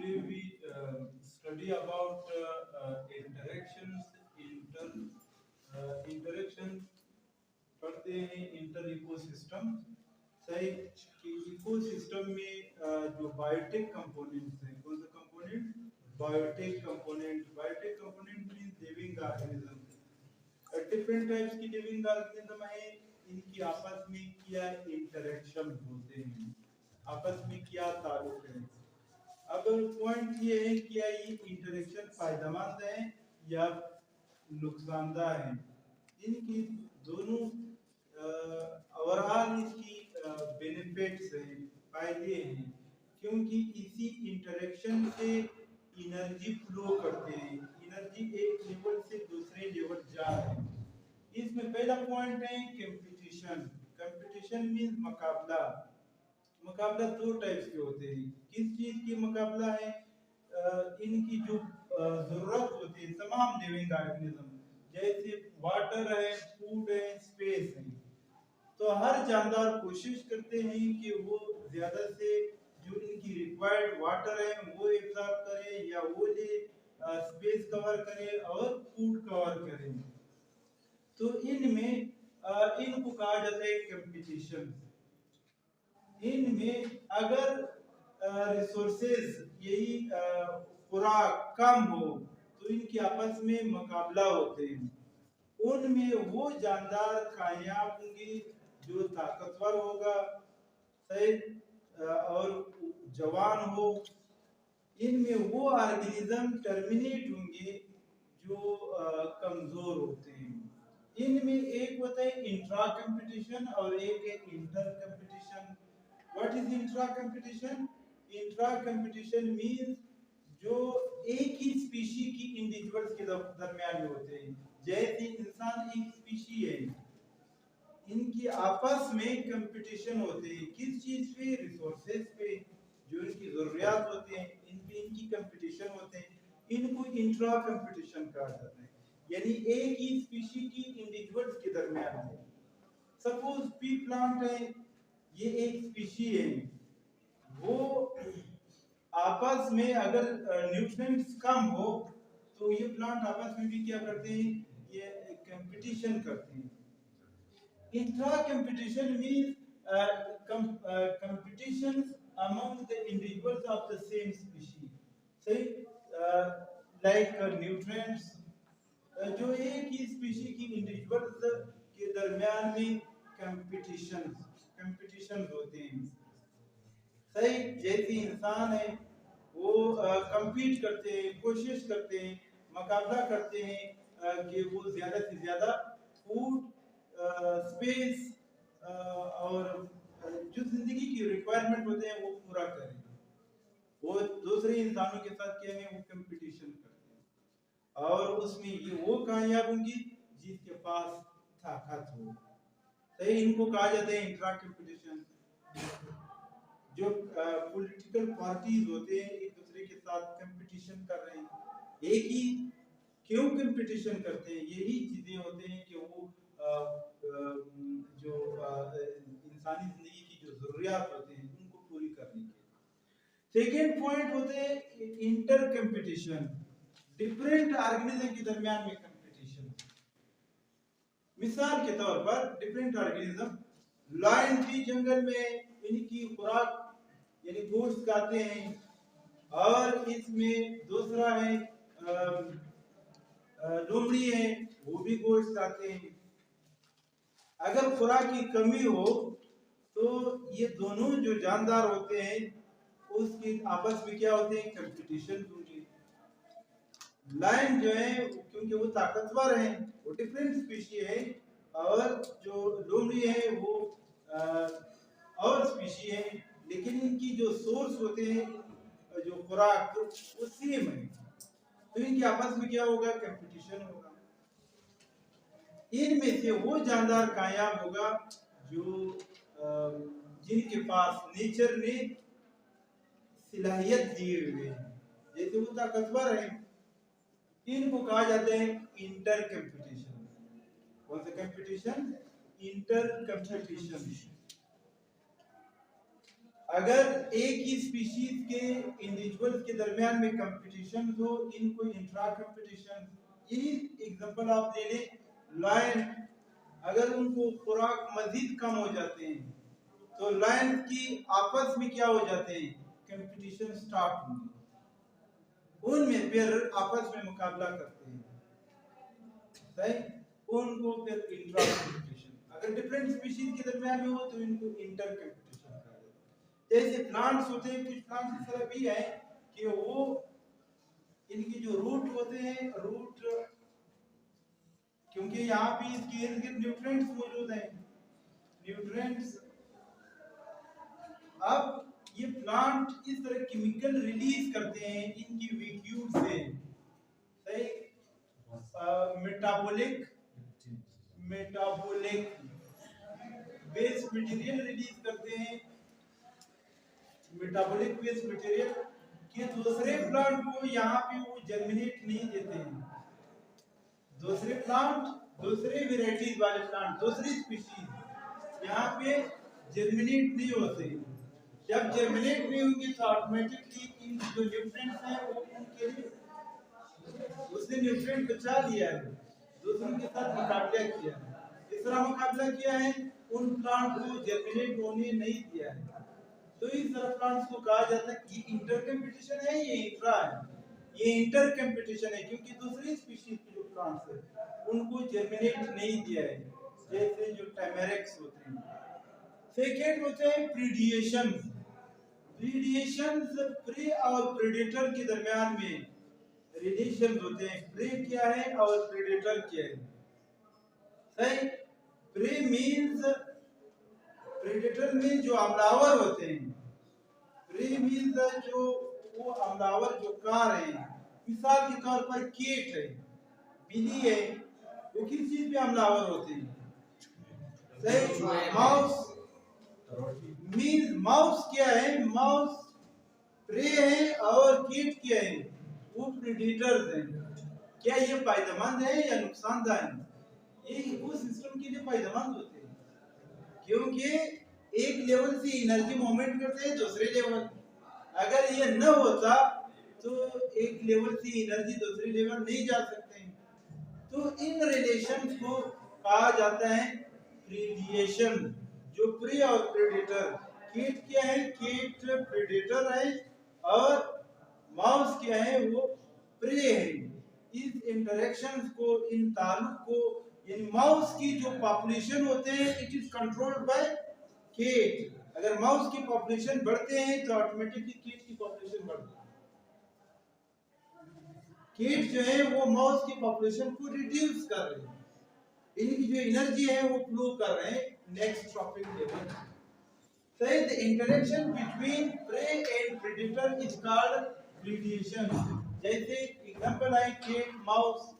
Today we study about interaction पढ़ते हैं inter ecosystem. सही कि इकोसिस्टम में जो बायोटिक कंपोनेंट्स हैं, कौन सा component? Biotic component means living organism. Different types की लिविंग ऑर्गेनिज्म है, इनकी आपस में क्या इंटरेक्शन होते हैं, आपस में क्या ताल्लुक है। अब पॉइंट ये है कि क्या ये इंटरेक्शन फायदेमंद है या नुकसानदायक है। इनकी दोनों ओवरऑल इसकी बेनिफिट्स हैं, फायदे हैं, क्योंकि इसी इंटरेक्शन से एनर्जी फ्लो करते हैं, एनर्जी एक लेवल से दूसरे लेवल जा रहे हैं। इसमें पहला पॉइंट है कंपटीशन। कंपटीशन मींस मुकाबला। मुकाबला दो टाइप्स के होते हैं। किस चीज की मुकाबला है? इनकी जो जरूरत होती है तमाम लिविंग ऑर्गेनिज्म, जैसे वाटर है, फूड है, स्पेस है, तो हर जानदार कोशिश करते हैं कि वो ज्यादा से जो इनकी रिक्वायर्ड वाटर है वो एब्जॉर्ब करे या वो ले स्पेस कवर करे और फूड कवर करे। तो इनमें इनको कहा जाता है कंपटीशन। इनमें अगर रिसोर्सेज यही खुराक कम हो तो इनके आपस में मुकाबला होते हैं। उनमें वो जानदार कामयाब होंगे जो ताकतवर होगा, सही और जवान हो। इनमें वो ऑर्गेनिज्म टर्मिनेट होंगे जो कमजोर होते हैं। इनमें एक होता है इंट्रा कंपटीशन और एक है inter competition. What is intra competition? Intra competition means जो एक ही स्पीशी की इंडिविजुअल्स के दरमियान में होते हैं। जैसे इंसान एक स्पीशी है, इनकी आपस में कंपटीशन होते हैं। किस चीज पे? रिसोर्सेज पे, जो इनकी जरूरियात होते हैं इन पे इनकी कंपटीशन होते हैं। इनको इंट्रा कंपटीशन कहा जाता है, यानी एक ही स्पीशी की इंडिविजुअल्स के दरमियान है। सपोज पी प्लांट है, ये एक स्पीशी है, वो आपस में अगर न्यूट्रिएंट्स कम हो तो ये प्लांट आपस में भी क्या करते हैं? ये कंपटीशन करते हैं। Intra competition means competition among the individuals of the same species, सही like nutrients, जो एक ही स्पीशी की इंडिविजुअल्स के दरमियान में कंपटीशन होते हैं। सही जैसे इंसान है वो compete करते हैं, कोशिश करते हैं, मुकाबला करते हैं कि वो ज्यादा से ज्यादा फूड, स्पेस और जो जिंदगी की रिक्वायरमेंट होते हैं वो पूरा करें। वो दूसरे इंसानों के साथ क्या है? वो कंपटीशन करते हैं और उसमें ये वो कामयाब होंगी जिसके पास ताकत हो। सही इनको कहा जाता है इंट्रा कंपटीशन। जो पॉलिटिकल पार्टीज होते हैं एक दूसरे के साथ कंपटीशन कर रहे हैं। एक ही क्यों कंपटीशन करते हैं? यही चीजें होते हैं कि वो जो इंसानी जिंदगी की जो जरूरियात होते हैं उनको पूरी करने के। सेकेंड पॉइंट होते हैं इंटर कंपटीशन, डिफरेंट ऑर्गेनिज्म के दरमियान में कंपटीशन। मिसाल के तौर पर डिफरेंट ऑर्गेनिज्म, लायन भी जंगल में इनकी खुराक यानी गोश्त खाते हैं, और इसमें दूसरा है लोमड़ी है, वो भी गोश्त खाते हैं। अगर खुराक की कमी हो तो ये दोनों जो जानदार होते हैं उसके आपस में क्या होते हैं? कंपटीशन होती है। लायन जो है क्योंकि वो ताकतवर है, वो डिफरेंट स्पीशी है, और जो लोमड़ी है वो और स्पीशी है, लेकिन इनकी जो सोर्स होते हैं जो खुराक वो सेम है, तो इनके आपस में क्या होगा? कंपटीशन होगा। इनमें से वो जानदार कामयाब होगा जो जिनके पास नेचर ने सलाहियत दिए हुए हैं, जैसे वो ताकतवर है। इनको कहा जाता है इंटर कंपटीशन। कौन सा कंपटीशन? Inter competition. अगर एक ही स्पीशीज के इंडिविजुअल्स के दरमियान में कंपटीशन हो, इनको इंट्रा कंपटीशन, यही एग्जांपल आप ले लें लायन, अगर उनको खुराक मजीद कम हो जाते हैं तो लायन की आपस में क्या हो जाते हैं, कंपटीशन स्टार्ट होंगे, उनमें फिर आपस में मुकाबला करते हैं, सही, उनको फिर इंट्रा कंपटीशन, अगर डिफरेंट स्पीशीज के दरमियान में हो तो इनको इंटर कंपटीशन कहा जाता है। जैसे प्लांट्स होते हैं, कुछ प्लांट्स इस तरह भी है कि वो इनकी जो रूट होते हैं, रूट क्योंकि यहाँ भी इसके इर्द गिर्द न्यूट्रिएंट्स मौजूद हैं, न्यूट्रिएंट्स, अब ये प्लांट इस तरह केमिकल रिलीज करते हैं इनकी वैक्यूल से, सही, मेटाबॉलिक वेस्ट मटेरियल रिलीज करते हैं, मेटाबॉलिक वेस्ट मटेरियल कि दूसरे प्लांट को यहाँ पे वो जर्मिनेट नहीं देते हैं, दूसरे प्लांट, दूसरे वेराइटीज वाले प्लांट, दूसरी स्पीशीज यहाँ पे जर्मिनेट नहीं होते, जब जर्मिनेट नहीं होंगे तो ऑटोमेटिकली इन जो न्यूट्रिएंट्स हैं वो उनके लिए, उसने न्यूट्रिएंट बचा लिया है, दूसरों के साथ मुकाबला किया है, इस तरह मुकाबला किया है, उन प्लांट को जर्मिनेट होने नहीं दिया है, तो इस तरह प्लांट्स को कहा जाता है कि इंटर कंपटीशन है, ये इंट्रा है, ये इंटर कंपटीशन है, क्योंकि दूसरी स्पीशीज के जो प्लांट्स है उनको जर्मिनेट नहीं दिया है, जैसे जो टैमेरिक्स होते हैं। सेकेंड होते हैं प्रीडिएशन, प्रीडिएशन प्रे और प्रेडेटर के दरमियान में रिलेशन होते हैं, प्रे क्या है और प्रेडेटर क्या है, सही, प्रे मींस, प्रेडेटर मींस जो हमलावर होते हैं, प्रे मींस जो वो हमलावर जो कार है, मिसाल के तौर पर कीट है, बिल्ली है, वो किस चीज पे हमलावर होते हैं, सही, माउस, मींस माउस क्या है, माउस प्रे है और कीट क्या है, वो प्रेडेटर्स हैं, क्या ये फायदेमंद है या नुकसानदायक है, ये इकोसिस्टम के लिए फायदेमंद होते हैं, क्योंकि एक लेवल से एनर्जी मूवमेंट करते हैं दूसरे लेवल, अगर ये न होता तो एक लेवल से एनर्जी दूसरे लेवल नहीं जा सकते हैं, तो इन रिलेशंस को कहा जाता है प्रीडिएशन, जो प्रे और प्रेडेटर, कीट क्या है, कीट प्रेडेटर है और माउस क्या है, वो प्रे है, इस इंटरेक्शंस को, इन ताल्लुक को, यानी माउस की जो पॉपुलेशन होते हैं इट इज कंट्रोल्ड बाय कीट, अगर माउस की पॉपुलेशन बढ़ते हैं तो ऑटोमेटिकली कीट की पॉपुलेशन बढ़ती है, कीट जो है वो माउस की पॉपुलेशन को रिड्यूस कर रहे हैं, इनकी जो एनर्जी है वो फ्लो कर रहे हैं नेक्स्ट ट्रॉपिक लेवल, सही, the interaction between prey and predator is called predation, जैसे एग्जांपल है कीट, माउस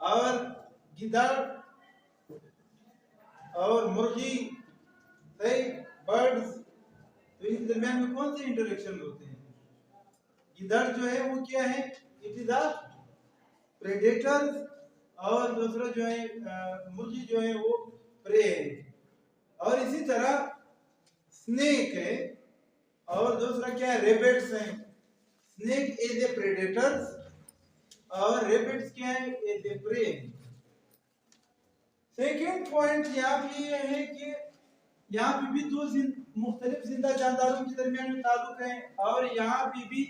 और गिद्ध और मुर्गी, सही, बर्ड्स, तो इन दरमियान में कौन से इंटरेक्शन होते हैं, गिद्ध जो है वो क्या है, इट इज अ प्रेडेटर, और दूसरा जो है मुर्गी जो है वो प्रे है, और इसी तरह स्नेक है, और दूसरा क्या है, रेबिट्स हैं, स्नेक इज ए प्रेडेटर्स और रेबिट्स क्या है, is a pray. Second point यहाँ पे ये है कि यहाँ पे भी दो मुख्तलिफ जिंदा जानदारों के दरमियान में ताल्लुक है, और यहाँ पे भी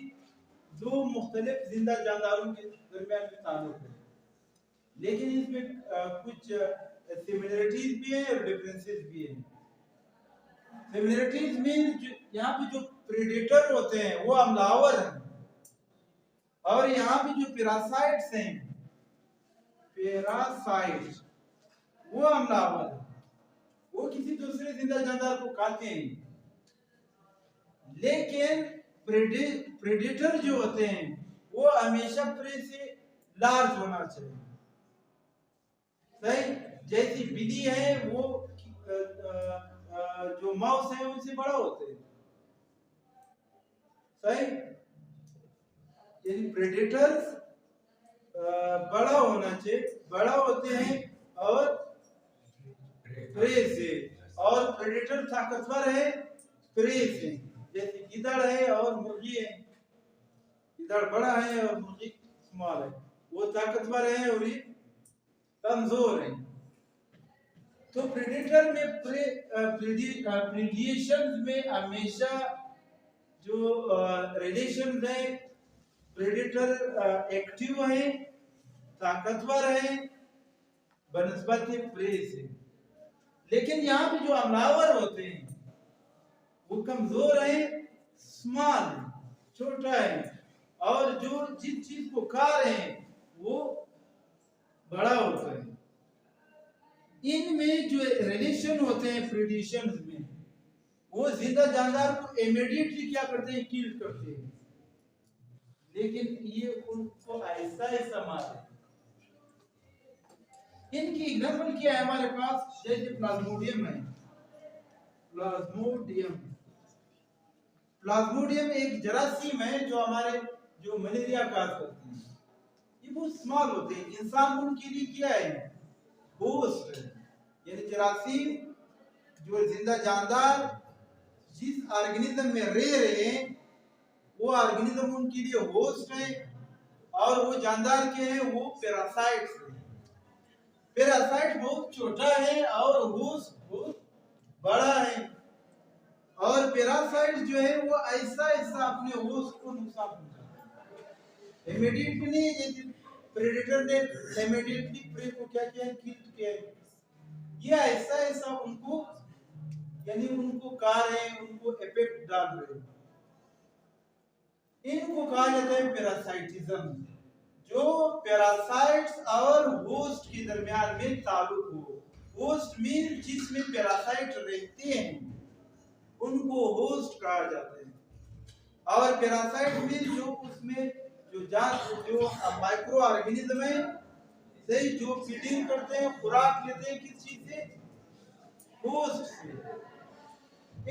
दो मुख्तलिफ जिंदा जानदारों के दरमियान में ताल्लुक है, लेकिन इसमें कुछ सिमिलरिटीज भी हैं और डिफरेंसेस भी हैं। सिमिलरिटीज मीन यहाँ पे जो प्रेडेटर होते हैं वो हमलावर हैं, और यहाँ पे जो पैरासाइट्स हैं, पैरासाइट वो हमलावर हैं, वो किसी दूसरे जिंदा जानदार को खाते हैं, लेकिन प्रेडेटर जो होते हैं वो हमेशा प्रे से लार्ज होना चाहिए, सही, जैसी बिल्ली है वो जो माउस है उनसे बड़ा होते हैं, सही, यानी प्रेडेटर्स बड़ा होना चाहिए, बड़ा होते हैं और प्रे से, और प्रेडेटर ताकतवर है प्रेस है, जैसे गिदड़ है और मुर्गी है, गिदड़ बड़ा है और मुर्गी स्मॉल है, वो ताकतवर है और ये कमजोर है। तो प्रेडेटर में प्रीडिएशन में हमेशा जो रिलेशन है, प्रेडेटर एक्टिव है, ताकतवर है, बनस्पति प्रेस है। लेकिन यहाँ पे जो हमलावर होते हैं वो कमजोर है, स्मॉल छोटा है, और जो जिस चीज को खा रहे हैं वो बड़ा होता है। इनमें जो रिलेशन होते हैं प्रेडिशन में, वो जिंदा जानदार को इमीडिएटली क्या करते हैं, किल करते हैं, लेकिन ये उनको ऐसा ऐसा मारते हैं। इनकी एग्जांपल क्या है हमारे पास, जैसे प्लाज्मोडियम है। प्लाज्मोडियम एक जरासीम है जो हमारे जो मलेरिया काज करते हैं। ये बहुत स्मॉल होते हैं, इंसान उनके लिए क्या है, होस्ट है। यानी जरासीम जो जिंदा जानदार जिस ऑर्गेनिज्म में रह रहे हैं वो ऑर्गेनिज्म उनके लिए होस्ट है, और वो जानदार के हैं, वो पैरासाइट्स है। पैरासाइट बहुत छोटा है और होस्ट बहुत बड़ा है, और पैरासाइट जो है वो ऐसा ऐसा अपने होस्ट को नुकसान पहुंचाता है। इमीडिएटली जैसे प्रेडेटर ने इमीडिएटली प्रे को क्या किया है, किल किया है, ये ऐसा ऐसा उनको यानी उनको कहा रहे हैं, उनको इफेक्ट डाल रहे हैं। इनको कहा जाता है पैरासाइटिज्म। जो पैरासाइट्स और होस्ट के दरमियान में ताल्लुक हो, होस्ट मीन जिसमें पैरासाइट रहते हैं उनको होस्ट कहा जाता है, और पैरासाइट मीन जो उसमें जो माइक्रो ऑर्गेनिज्म है से जो फीडिंग करते हैं, खुराक लेते हैं किस चीज से, होस्ट से,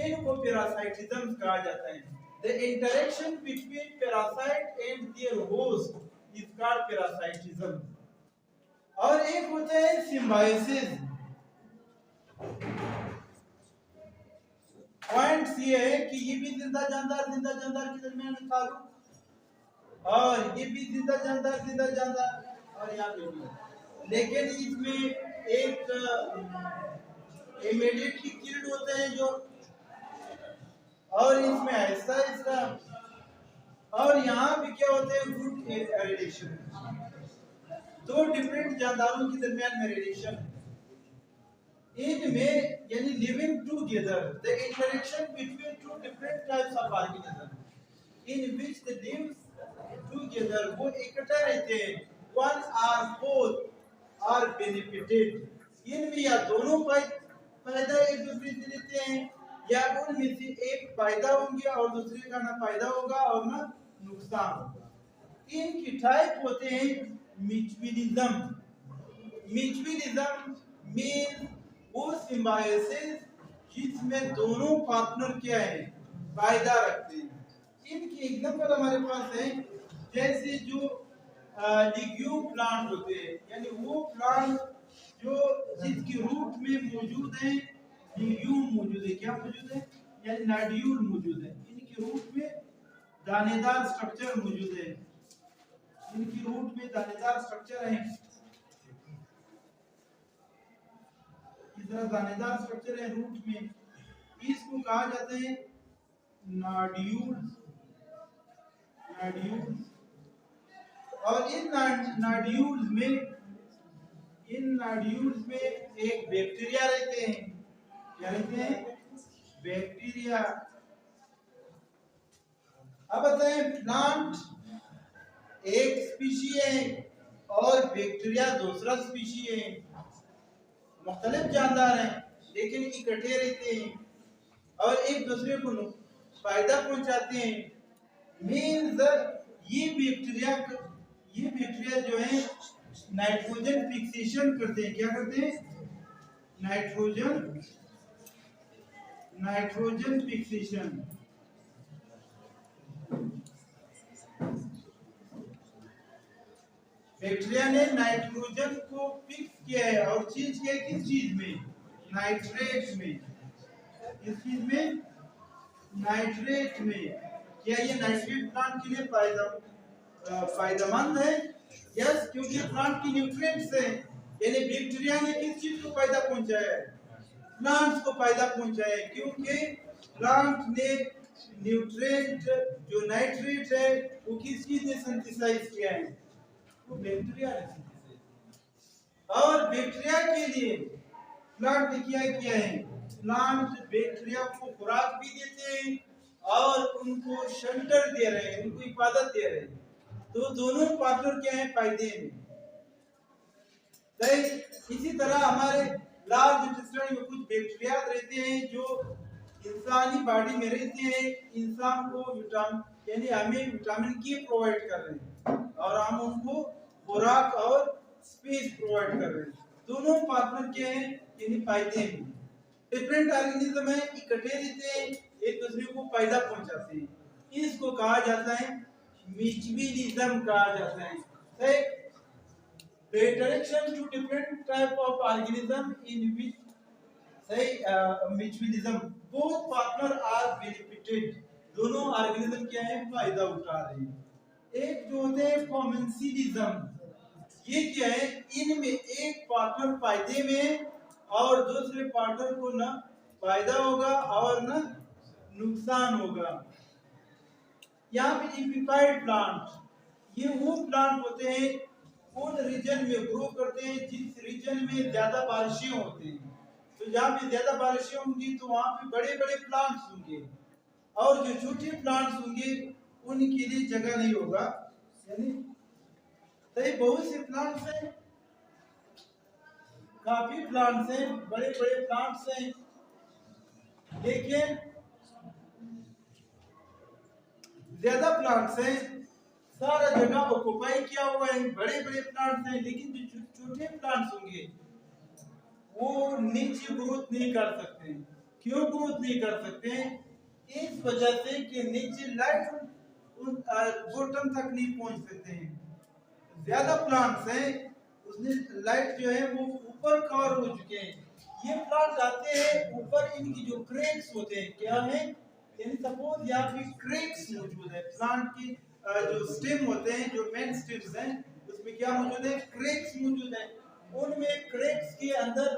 इनको पैरासाइटिज्म कहा जाता है। The interaction between parasite and their host is called parasitism। और एक होता है सिम्बायोसिस। पॉइंट ये है कि ये भी जिंदा जानदार के दरमियान में ताल्लुक, और ये भी जिंदा जानदार और यहाँ पे भी, लेकिन इसमें एक इमीडिएटली किल्ड होते हैं जो, और इसमें ऐसा इसका, और यहाँ भी क्या होते हैं, गुड रिलेशन, दो डिफरेंट जानदारों के दरमियान में रिलेशन। इनमें यानी living together, the interaction between two different types of organism in which they live together, वो इकट्ठा रहते हैं, one or both are benefited, इनमें या दोनों फायदा एक दूसरे से लेते हैं, या उनमें से एक फायदा होंगे और दूसरे का ना फायदा होगा और ना नुकसान होगा। इनकी टाइप होते हैं म्यूचुअलिज्म। म्यूचुअलिज्म मीन वो सिम्बायोसिस जिसमें दोनों पार्टनर क्या है, फायदा रखते हैं। इनकी एग्जांपल हमारे पास है, जैसे जो लिग्यूम प्लांट होते हैं, यानी वो प्लांट जो जिसकी रूट में मौजूद है लिग्यूम मौजूद है, क्या मौजूद है, यानी नोड्यूल मौजूद है, इनकी रूट में दानेदार स्ट्रक्चर मौजूद है, इनकी रूट में दानेदार स्ट्रक्चर है, इस तरह दानेदार स्ट्रक्चर है रूट में, इसको कहा जाता है नोड्यूल्स। और इन नोड्यूल्स में एक बैक्टीरिया रहते हैं, क्या रहते हैं, बैक्टीरिया। अब बताएं, प्लांट एक स्पीशी है और बैक्टीरिया दूसरा स्पीशी है, मुख्तलिफ जानदार हैं लेकिन इकट्ठे रहते हैं और एक दूसरे को फायदा पहुंचाते हैं। मीन्स ये बैक्टीरिया जो है नाइट्रोजन फिक्सेशन करते हैं, क्या करते हैं, नाइट्रोजन फिक्सेशन। बैक्टीरिया ने नाइट्रोजन को फिक्स किया है और चीज किया किस चीज में, नाइट्रेट में, किस चीज में, नाइट्रेट में, क्या ये नाइट्रेट प्लांट के लिए फायदेमंद है? यस, क्योंकि प्लांट की न्यूट्रिएंट्स है। यानी बैक्टीरिया ने किस चीज को फायदा पहुंचाया है? प्लांट्स को फायदा पहुंचाया है, क्योंकि प्लांट ने न्यूट्रिएंट जो नाइट्रेट है वो किस चीज ने सिंथेसाइज किया है? वो बैक्टीरिया ने सिंथेसाइज। और बैक्टीरिया के लिए प्लांट ने क्या किया है? प्लांट बैक्टीरिया को खुराक भी देते हैं और उनको शेल्टर दे रहे हैं, उनको हिफाजत दे रहे हैं। तो दोनों पार्टनर क्या है? फायदे में। इसी तरह हमारे लार्ज इंटेस्टाइन में कुछ बैक्टीरिया रहते हैं जो इंसानी बॉडी में रहते हैं, इंसान को विटामिन यानी हमें विटामिन के प्रोवाइड कर रहे हैं और हम उनको खुराक और स्पेस प्रोवाइड कर रहे हैं। दोनों पार्टनर क्या है? यानी फायदे में। डिफरेंट ऑर्गेनिज्म है, इकट्ठे रहते हैं, एक दूसरे को फायदा पहुंचाते हैं। इसको कहा जाता है म्यूचुअलिज्म कहा जाता है। सही? The interaction to different type of organism in which say mutualism, both partner are benefited, दोनों ऑर्गेनिज्म क्या है? फायदा उठा रहे हैं। एक जो होते हैं कॉमेंसिलिज्म, ये क्या है? इनमें एक पार्टनर फायदे में और दूसरे पार्टनर को ना फायदा होगा और ना नुकसान होगा। यहाँ पे इपिफाइड प्लांट, ये वो प्लांट होते हैं उन रीजन में ग्रो करते हैं जिस रीजन में ज्यादा बारिशें होती हैं। तो जहाँ पे ज्यादा बारिशें होंगी तो वहाँ पे बड़े बड़े प्लांट्स होंगे और जो छोटे प्लांट्स होंगे उनके लिए जगह नहीं होगा। यानी तो बहुत से प्लांट्स हैं, काफी प्लांट्स हैं, बड़े बड़े प्लांट्स हैं, लेकिन ज्यादा प्लांट्स हैं, सारा जगह ऑक्युपाई किया हुआ है, बड़े बड़े प्लांट्स हैं, लेकिन जो छोटे प्लांट्स होंगे वो नीचे ग्रोथ नहीं कर सकते। क्यों ग्रोथ नहीं कर सकते? इस वजह से कि नीचे लाइट बॉटम तक नहीं पहुंच सकते हैं। ज्यादा प्लांट्स हैं, उसने लाइट जो है वो ऊपर कवर हो चुके हैं। ये प्लांट आते हैं ऊपर, इनकी जो क्रेक्स होते हैं क्या है? यानी सपोज यहाँ पे क्रेक्स मौजूद है, प्लांट की जो स्टेम होते हैं, जो मेन स्टेम्स हैं, उसमें क्या मौजूद है? क्रेक्स मौजूद है। उनमें क्रेक्स के अंदर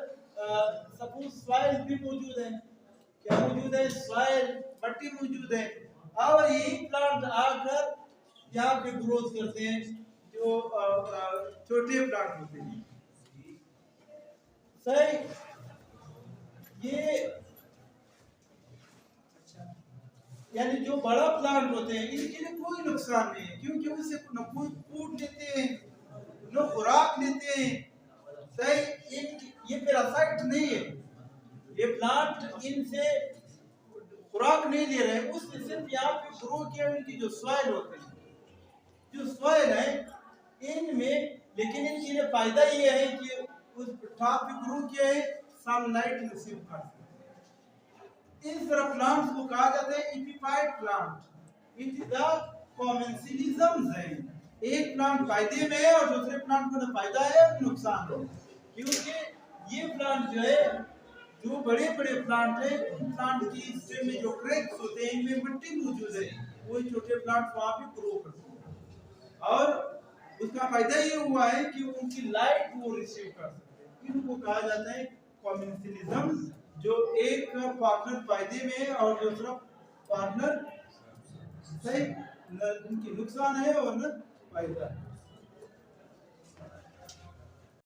सपोज सॉइल भी मौजूद है। क्या मौजूद है? सॉइल, मट्टी मौजूद है। और यही प्लांट आकर यहाँ पे ग्रोथ करते हैं, जो छोटे प्लांट होते हैं। सही? ये यानी जो बड़ा प्लांट होते हैं इनके लिए कोई नुकसान नहीं है, क्योंकि उनसे न कोई फूड लेते हैं न खुराक लेते हैं। सही? ये पैरासाइट नहीं है, ये प्लांट इनसे खुराक नहीं ले रहे हैं, उससे सिर्फ यहाँ पे ग्रो किया इनकी जो सॉइल होते हैं, जो सॉइल है इनमें। लेकिन इनके लिए फायदा ये है कि उस टॉप पे ग्रो किया है, सनलाइट रिसीव कर सकते हैं। इस तरह प्लांट्स को कहा जाता है epiphyte plant. It is the commensalism है। एक प्लांट फायदे में है और दूसरे प्लांट को न फायदा है और नुकसान है, क्योंकि ये प्लांट जो है, जो बड़े बड़े प्लांट है, उन प्लांट की स्टेम में जो क्रैक्स होते हैं इनमें मिट्टी मौजूद है, वही छोटे प्लांट वहां पे ग्रो करते हैं और उसका फायदा ये हुआ है कि उनकी लाइट वो रिसीव कर सकते हैं। इनको कहा जाता है कॉमेंसिलिज्म, जो एक पार्टनर फायदे में है और दूसरा पार्टनर सही उनकी नुकसान है और न फायदा है।